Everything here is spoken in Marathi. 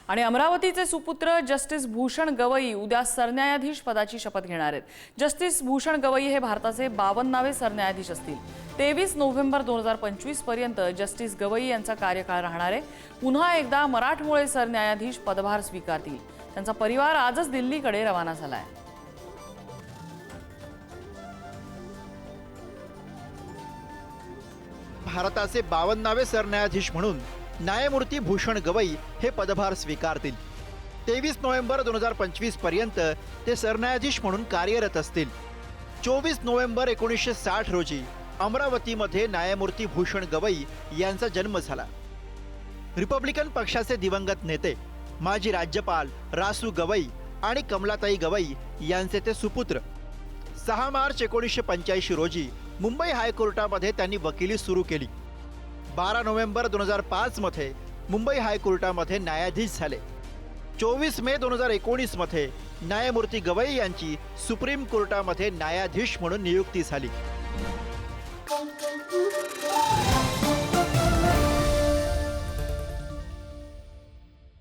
आणि अमरावतीचे सुपुत्र जस्टिस भूषण गवई उद्या सरन्यायाधीश पदाची शपथ घेणार आहेत। जस्टिस भूषण गवई हे भारताचे 52वे सरन्यायाधीश असतील। 23 नोव्हेंबर 2025 पर्यंत जस्टिस गवई यांचा कार्यकाळ राहणार आहे। पुन्हा एकदा मराठमोळे सरन्यायाधीश पदभार स्वीकारतील। त्यांचा परिवार आजच दिल्लीकडे रवाना झाला आहे। भारताचे 52वे सरन्यायाधीश म्हणून न्यायमूर्ती भूषण गवई हे पदभार स्वीकारतील। 23 नोव्हेंबर 2025 पर्यंत ते सरन्यायाधीश म्हणून कार्यरत असतील। 24 नोव्हेंबर 1960 रोजी अमरावतीमध्ये न्यायमूर्ती भूषण गवई यांचा जन्म झाला। रिपब्लिकन पक्षाचे दिवंगत नेते माजी राज्यपाल रासू गवई आणि कमलाताई गवई यांचे ते सुपुत्र। 6 मार्च 1985 रोजी मुंबई हायकोर्टामध्ये त्यांनी वकिली सुरू केली। 12 नोव्हेंबर 2005 मध्ये मुंबई हायकोर्टामध्ये न्यायाधीश झाले। 24 मे 2019 मध्ये न्यायमूर्ती गवई यांची सुप्रीम कोर्टामध्ये न्यायाधीश म्हणून नियुक्ती झाली।